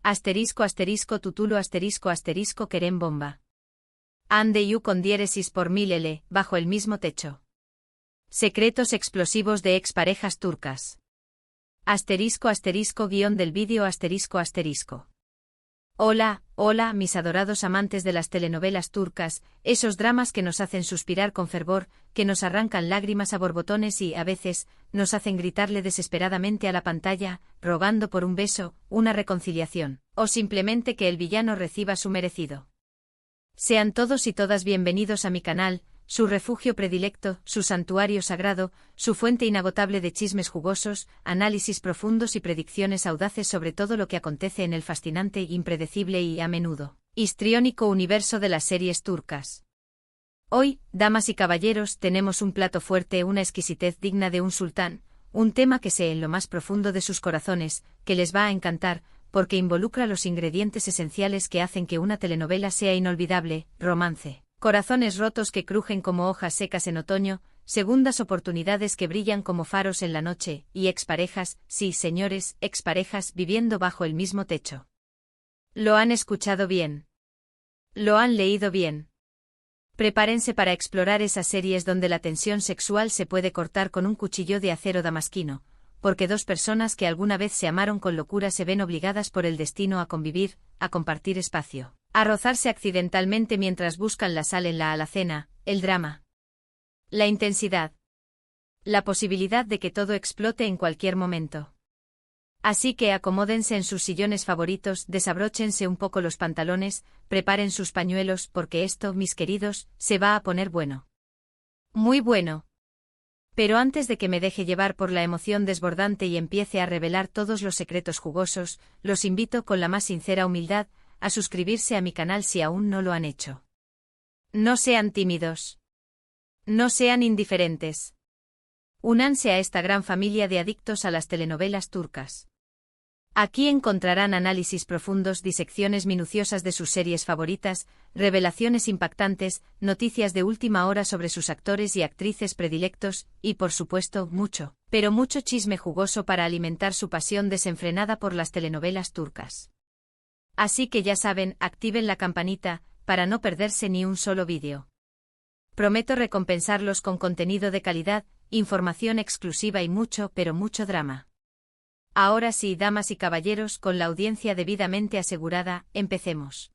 Asterisco asterisco tutulo asterisco asterisco querem bomba. Ande you con diéresis por 1000 bajo el mismo techo. Secretos explosivos de exparejas turcas. Asterisco asterisco guión del vídeo asterisco asterisco. Hola, hola, mis adorados amantes de las telenovelas turcas, esos dramas que nos hacen suspirar con fervor, que nos arrancan lágrimas a borbotones y, a veces, nos hacen gritarle desesperadamente a la pantalla, rogando por un beso, una reconciliación, o simplemente que el villano reciba su merecido. Sean todos y todas bienvenidos a mi canal, su refugio predilecto, su santuario sagrado, su fuente inagotable de chismes jugosos, análisis profundos y predicciones audaces sobre todo lo que acontece en el fascinante, impredecible y, a menudo, histriónico universo de las series turcas. Hoy, damas y caballeros, tenemos un plato fuerte, una exquisitez digna de un sultán, un tema que sé en lo más profundo de sus corazones, que les va a encantar, porque involucra los ingredientes esenciales que hacen que una telenovela sea inolvidable: romance. Corazones rotos que crujen como hojas secas en otoño, segundas oportunidades que brillan como faros en la noche, y exparejas, sí señores, exparejas viviendo bajo el mismo techo. ¿Lo han escuchado bien? ¿Lo han leído bien? Prepárense para explorar esas series donde la tensión sexual se puede cortar con un cuchillo de acero damasquino, porque dos personas que alguna vez se amaron con locura se ven obligadas por el destino a convivir, a compartir espacio, a rozarse accidentalmente mientras buscan la sal en la alacena, el drama, la intensidad, la posibilidad de que todo explote en cualquier momento. Así que acomódense en sus sillones favoritos, desabróchense un poco los pantalones, preparen sus pañuelos, porque esto, mis queridos, se va a poner bueno. Muy bueno. Pero antes de que me deje llevar por la emoción desbordante y empiece a revelar todos los secretos jugosos, los invito con la más sincera humildad a suscribirse a mi canal si aún no lo han hecho. No sean tímidos. No sean indiferentes. Únanse a esta gran familia de adictos a las telenovelas turcas. Aquí encontrarán análisis profundos, disecciones minuciosas de sus series favoritas, revelaciones impactantes, noticias de última hora sobre sus actores y actrices predilectos, y por supuesto, mucho, pero mucho chisme jugoso para alimentar su pasión desenfrenada por las telenovelas turcas. Así que ya saben, activen la campanita, para no perderse ni un solo vídeo. Prometo recompensarlos con contenido de calidad, información exclusiva y mucho, pero mucho drama. Ahora sí, damas y caballeros, con la audiencia debidamente asegurada, empecemos.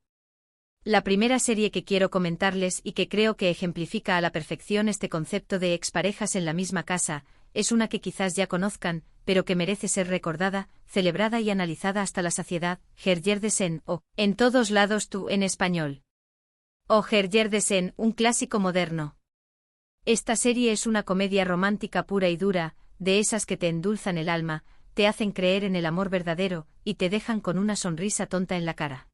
La primera serie que quiero comentarles y que creo que ejemplifica a la perfección este concepto de exparejas en la misma casa, es una que quizás ya conozcan, pero que merece ser recordada, celebrada y analizada hasta la saciedad: Herderdesen, o, en todos lados tú en español. O Herderdesen, un clásico moderno. Esta serie es una comedia romántica pura y dura, de esas que te endulzan el alma, te hacen creer en el amor verdadero, y te dejan con una sonrisa tonta en la cara.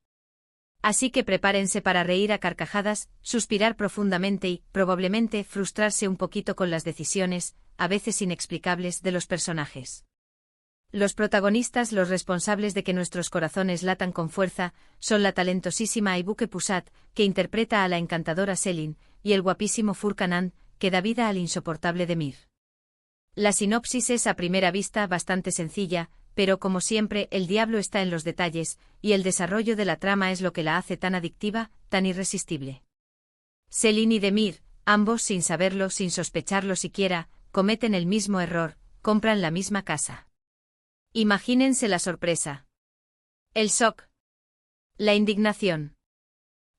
Así que prepárense para reír a carcajadas, suspirar profundamente y, probablemente, frustrarse un poquito con las decisiones, a veces inexplicables, de los personajes. Los protagonistas, los responsables de que nuestros corazones latan con fuerza, son la talentosísima Aybüke Pusat, que interpreta a la encantadora Selin, y el guapísimo Furkan Ant, que da vida al insoportable Demir. La sinopsis es a primera vista bastante sencilla, pero como siempre el diablo está en los detalles, y el desarrollo de la trama es lo que la hace tan adictiva, tan irresistible. Selin y Demir, ambos sin saberlo, sin sospecharlo siquiera, cometen el mismo error: compran la misma casa. Imagínense la sorpresa. El shock. La indignación.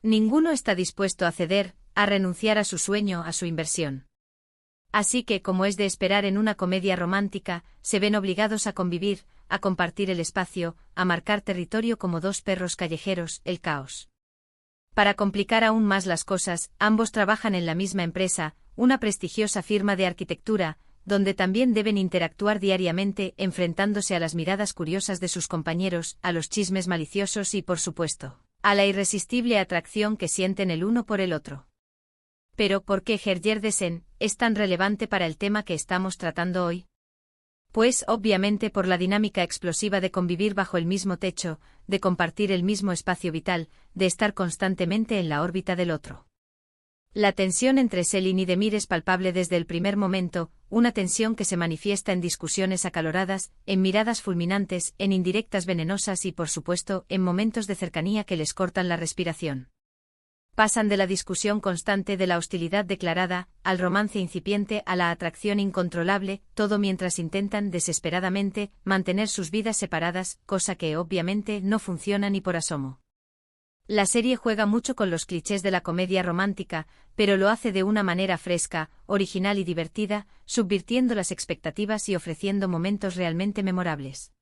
Ninguno está dispuesto a ceder, a renunciar a su sueño, a su inversión. Así que, como es de esperar en una comedia romántica, se ven obligados a convivir, a compartir el espacio, a marcar territorio como dos perros callejeros: el caos. Para complicar aún más las cosas, ambos trabajan en la misma empresa, una prestigiosa firma de arquitectura, donde también deben interactuar diariamente, enfrentándose a las miradas curiosas de sus compañeros, a los chismes maliciosos y, por supuesto, a la irresistible atracción que sienten el uno por el otro. Pero, ¿por qué Herderdesen es tan relevante para el tema que estamos tratando hoy? Pues, obviamente, por la dinámica explosiva de convivir bajo el mismo techo, de compartir el mismo espacio vital, de estar constantemente en la órbita del otro. La tensión entre Selin y Demir es palpable desde el primer momento, una tensión que se manifiesta en discusiones acaloradas, en miradas fulminantes, en indirectas venenosas y, por supuesto, en momentos de cercanía que les cortan la respiración. Pasan de la discusión constante de la hostilidad declarada, al romance incipiente, a la atracción incontrolable, todo mientras intentan desesperadamente mantener sus vidas separadas, cosa que obviamente no funciona ni por asomo. La serie juega mucho con los clichés de la comedia romántica, pero lo hace de una manera fresca, original y divertida, subvirtiendo las expectativas y ofreciendo momentos realmente memorables.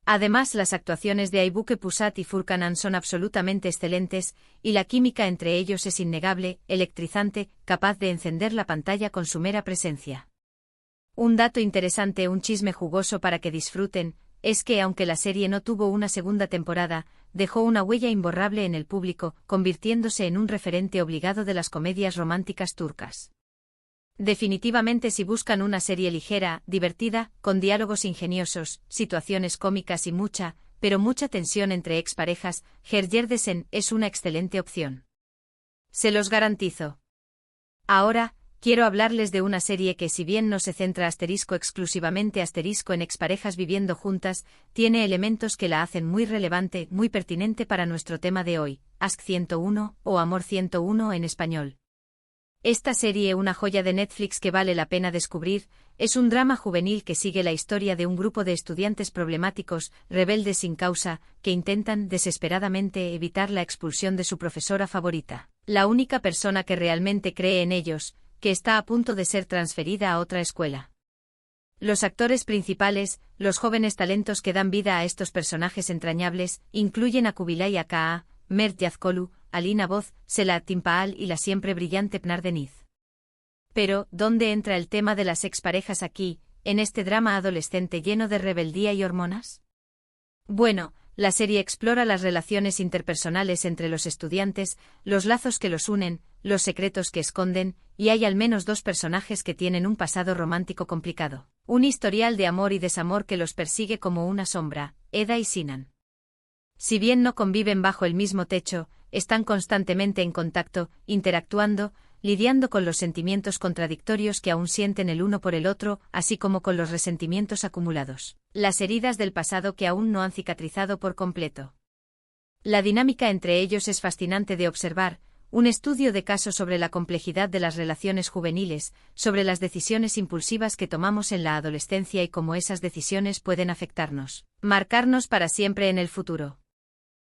Además, las actuaciones de Aibuke Pusat y Furkanan son absolutamente excelentes, y la química entre ellos es innegable, electrizante, capaz de encender la pantalla con su mera presencia. Un dato interesante, un chisme jugoso para que disfruten, es que aunque la serie no tuvo una segunda temporada, dejó una huella imborrable en el público, convirtiéndose en un referente obligado de las comedias románticas turcas. Definitivamente, si buscan una serie ligera, divertida, con diálogos ingeniosos, situaciones cómicas y mucha, pero mucha tensión entre exparejas, Herjerdesen es una excelente opción. Se los garantizo. Ahora, quiero hablarles de una serie que, si bien no se centra exclusivamente en exparejas viviendo juntas, tiene elementos que la hacen muy relevante, muy pertinente para nuestro tema de hoy, Ask 101, o Amor 101 en español. Esta serie, una joya de Netflix que vale la pena descubrir, es un drama juvenil que sigue la historia de un grupo de estudiantes problemáticos, rebeldes sin causa, que intentan desesperadamente evitar la expulsión de su profesora favorita, la única persona que realmente cree en ellos, que está a punto de ser transferida a otra escuela. Los actores principales, los jóvenes talentos que dan vida a estos personajes entrañables, incluyen a Kubilay Aka, Mert Yazkolu, Alina Boz, Sela Timpaal y la siempre brillante Pınar Deniz. Pero, ¿dónde entra el tema de las exparejas aquí, en este drama adolescente lleno de rebeldía y hormonas? Bueno, la serie explora las relaciones interpersonales entre los estudiantes, los lazos que los unen, los secretos que esconden, y hay al menos dos personajes que tienen un pasado romántico complicado, un historial de amor y desamor que los persigue como una sombra, Eda y Sinan. Si bien no conviven bajo el mismo techo, están constantemente en contacto, interactuando, lidiando con los sentimientos contradictorios que aún sienten el uno por el otro, así como con los resentimientos acumulados, las heridas del pasado que aún no han cicatrizado por completo. La dinámica entre ellos es fascinante de observar, un estudio de caso sobre la complejidad de las relaciones juveniles, sobre las decisiones impulsivas que tomamos en la adolescencia y cómo esas decisiones pueden afectarnos, marcarnos para siempre en el futuro.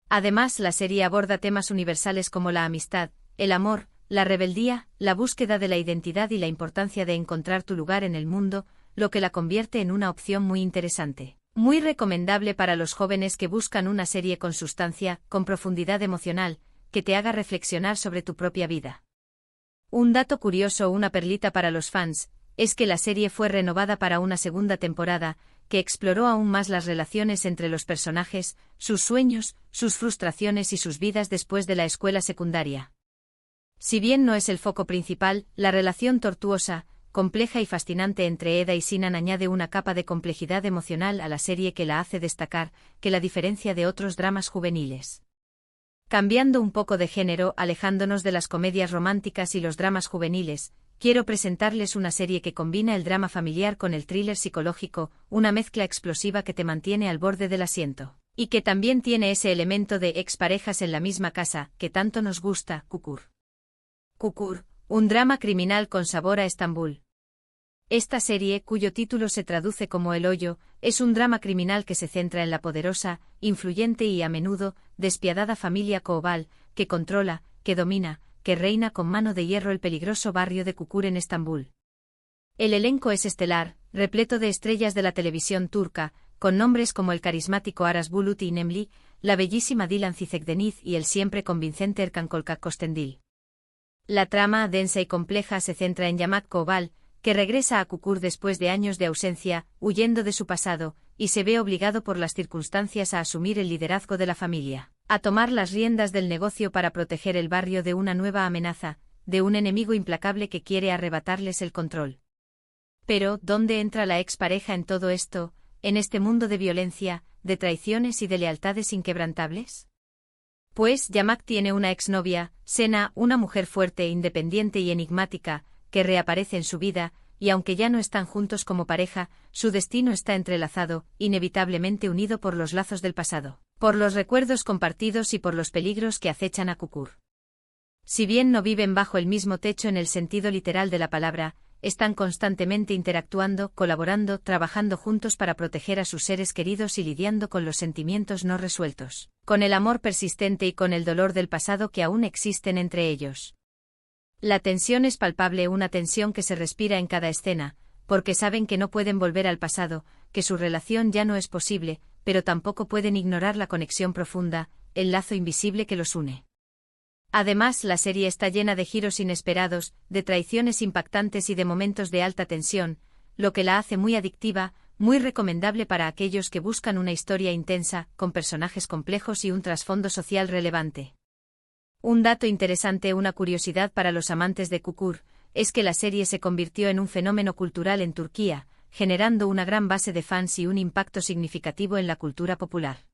Además, la serie aborda temas universales como la amistad, el amor, la rebeldía, la búsqueda de la identidad y la importancia de encontrar tu lugar en el mundo, lo que la convierte en una opción muy interesante, muy recomendable para los jóvenes que buscan una serie con sustancia, con profundidad emocional, que te haga reflexionar sobre tu propia vida. Un dato curioso, una perlita para los fans, es que la serie fue renovada para una segunda temporada, que exploró aún más las relaciones entre los personajes, sus sueños, sus frustraciones y sus vidas después de la escuela secundaria. Si bien no es el foco principal, la relación tortuosa, compleja y fascinante entre Eda y Sinan añade una capa de complejidad emocional a la serie que la hace destacar, que la diferencia de otros dramas juveniles. Cambiando un poco de género, alejándonos de las comedias románticas y los dramas juveniles, quiero presentarles una serie que combina el drama familiar con el thriller psicológico, una mezcla explosiva que te mantiene al borde del asiento, y que también tiene ese elemento de exparejas en la misma casa, que tanto nos gusta, Kukur. Kukur, un drama criminal con sabor a Estambul. Esta serie, cuyo título se traduce como El Hoyo, es un drama criminal que se centra en la poderosa, influyente y a menudo, despiadada familia Koval, que controla, que domina, que reina con mano de hierro el peligroso barrio de Kukur en Estambul. El elenco es estelar, repleto de estrellas de la televisión turca, con nombres como el carismático Aras Bulut y Nemli, la bellísima Dilan Cizekdeniz y el siempre convincente Erkan Kolkak Kostendil. La trama, densa y compleja, se centra en Yamak Koval, que regresa a Kukur después de años de ausencia, huyendo de su pasado, y se ve obligado por las circunstancias a asumir el liderazgo de la familia, a tomar las riendas del negocio para proteger el barrio de una nueva amenaza, de un enemigo implacable que quiere arrebatarles el control. Pero, ¿dónde entra la expareja en todo esto, en este mundo de violencia, de traiciones y de lealtades inquebrantables? Pues Yamak tiene una exnovia, Sena, una mujer fuerte, independiente y enigmática, que reaparece en su vida, y aunque ya no están juntos como pareja, su destino está entrelazado, inevitablemente unido por los lazos del pasado, por los recuerdos compartidos y por los peligros que acechan a Kukur. Si bien no viven bajo el mismo techo en el sentido literal de la palabra, están constantemente interactuando, colaborando, trabajando juntos para proteger a sus seres queridos y lidiando con los sentimientos no resueltos, con el amor persistente y con el dolor del pasado que aún existen entre ellos. La tensión es palpable, una tensión que se respira en cada escena, porque saben que no pueden volver al pasado, que su relación ya no es posible, pero tampoco pueden ignorar la conexión profunda, el lazo invisible que los une. Además, la serie está llena de giros inesperados, de traiciones impactantes y de momentos de alta tensión, lo que la hace muy adictiva, muy recomendable para aquellos que buscan una historia intensa, con personajes complejos y un trasfondo social relevante. Un dato interesante, una curiosidad para los amantes de Kukur, es que la serie se convirtió en un fenómeno cultural en Turquía, generando una gran base de fans y un impacto significativo en la cultura popular.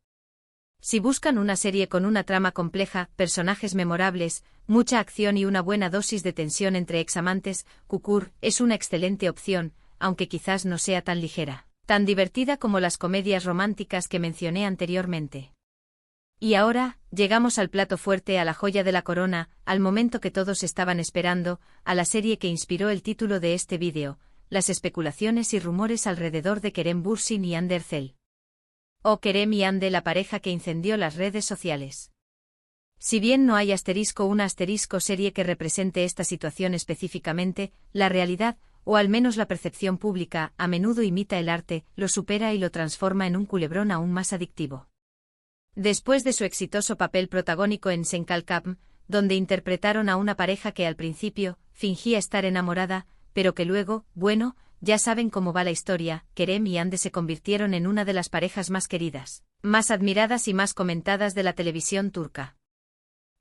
Si buscan una serie con una trama compleja, personajes memorables, mucha acción y una buena dosis de tensión entre examantes, Kukur es una excelente opción, aunque quizás no sea tan ligera, tan divertida como las comedias románticas que mencioné anteriormente. Y ahora, llegamos al plato fuerte, a la joya de la corona, al momento que todos estaban esperando, a la serie que inspiró el título de este vídeo, las especulaciones y rumores alrededor de Kerem Bürsin y Hande Erçel. O Kerem y Hande, la pareja que incendió las redes sociales. Si bien no hay una serie que represente esta situación específicamente, la realidad, o al menos la percepción pública, a menudo imita el arte, lo supera y lo transforma en un culebrón aún más adictivo. Después de su exitoso papel protagónico en Sen Kalkam, donde interpretaron a una pareja que al principio fingía estar enamorada, pero que luego, bueno, ya saben cómo va la historia, Kerem y Hande se convirtieron en una de las parejas más queridas, más admiradas y más comentadas de la televisión turca.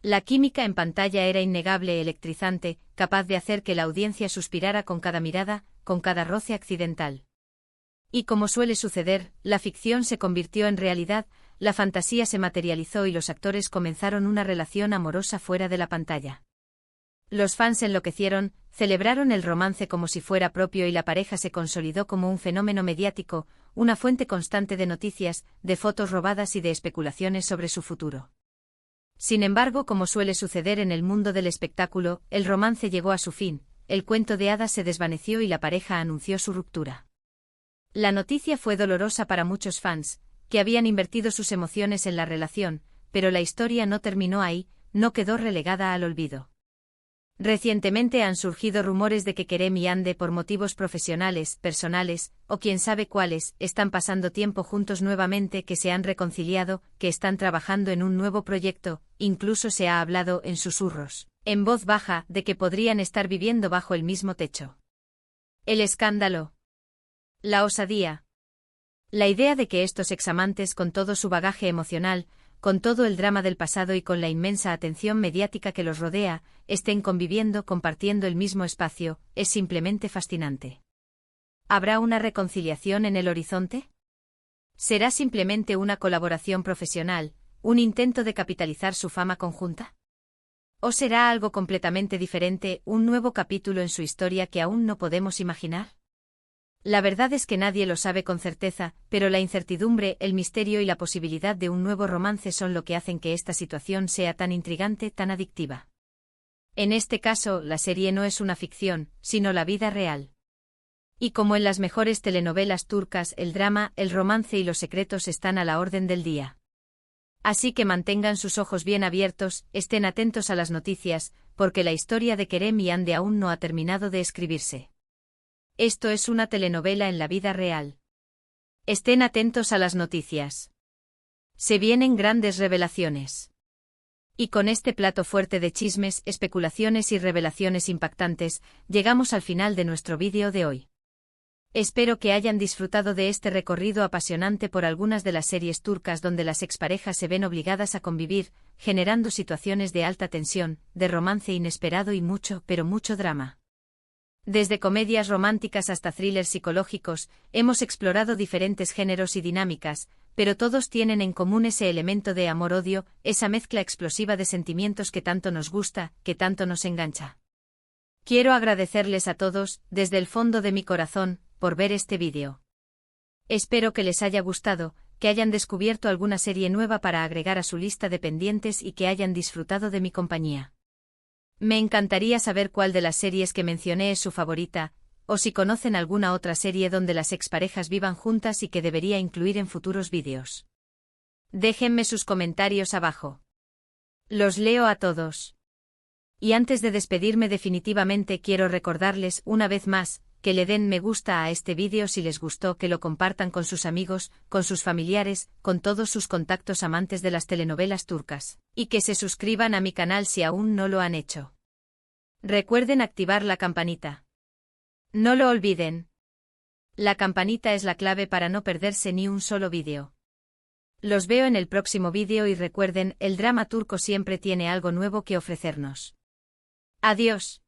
La química en pantalla era innegable, electrizante, capaz de hacer que la audiencia suspirara con cada mirada, con cada roce accidental. Y como suele suceder, la ficción se convirtió en realidad, la fantasía se materializó y los actores comenzaron una relación amorosa fuera de la pantalla. Los fans enloquecieron, celebraron el romance como si fuera propio y la pareja se consolidó como un fenómeno mediático, una fuente constante de noticias, de fotos robadas y de especulaciones sobre su futuro. Sin embargo, como suele suceder en el mundo del espectáculo, el romance llegó a su fin, el cuento de hadas se desvaneció y la pareja anunció su ruptura. La noticia fue dolorosa para muchos fans, que habían invertido sus emociones en la relación, pero la historia no terminó ahí, no quedó relegada al olvido. Recientemente han surgido rumores de que Kerem y Hande, por motivos profesionales, personales, o quién sabe cuáles, están pasando tiempo juntos nuevamente, que se han reconciliado, que están trabajando en un nuevo proyecto, incluso se ha hablado, en susurros, en voz baja, de que podrían estar viviendo bajo el mismo techo. El escándalo. La osadía. La idea de que estos examantes, con todo su bagaje emocional, con todo el drama del pasado y con la inmensa atención mediática que los rodea, estén conviviendo, compartiendo el mismo espacio, es simplemente fascinante. ¿Habrá una reconciliación en el horizonte? ¿Será simplemente una colaboración profesional, un intento de capitalizar su fama conjunta? ¿O será algo completamente diferente, un nuevo capítulo en su historia que aún no podemos imaginar? La verdad es que nadie lo sabe con certeza, pero la incertidumbre, el misterio y la posibilidad de un nuevo romance son lo que hacen que esta situación sea tan intrigante, tan adictiva. En este caso, la serie no es una ficción, sino la vida real. Y como en las mejores telenovelas turcas, el drama, el romance y los secretos están a la orden del día. Así que mantengan sus ojos bien abiertos, estén atentos a las noticias, porque la historia de Kerem y Hande aún no ha terminado de escribirse. Esto es una telenovela en la vida real. Estén atentos a las noticias. Se vienen grandes revelaciones. Y con este plato fuerte de chismes, especulaciones y revelaciones impactantes, llegamos al final de nuestro vídeo de hoy. Espero que hayan disfrutado de este recorrido apasionante por algunas de las series turcas donde las exparejas se ven obligadas a convivir, generando situaciones de alta tensión, de romance inesperado y mucho, pero mucho drama. Desde comedias románticas hasta thrillers psicológicos, hemos explorado diferentes géneros y dinámicas, pero todos tienen en común ese elemento de amor-odio, esa mezcla explosiva de sentimientos que tanto nos gusta, que tanto nos engancha. Quiero agradecerles a todos, desde el fondo de mi corazón, por ver este vídeo. Espero que les haya gustado, que hayan descubierto alguna serie nueva para agregar a su lista de pendientes y que hayan disfrutado de mi compañía. Me encantaría saber cuál de las series que mencioné es su favorita, o si conocen alguna otra serie donde las exparejas vivan juntas y que debería incluir en futuros vídeos. Déjenme sus comentarios abajo. Los leo a todos. Y antes de despedirme definitivamente quiero recordarles una vez más, que le den me gusta a este vídeo si les gustó, que lo compartan con sus amigos, con sus familiares, con todos sus contactos amantes de las telenovelas turcas, y que se suscriban a mi canal si aún no lo han hecho. Recuerden activar la campanita. No lo olviden. La campanita es la clave para no perderse ni un solo vídeo. Los veo en el próximo vídeo y recuerden, el drama turco siempre tiene algo nuevo que ofrecernos. Adiós.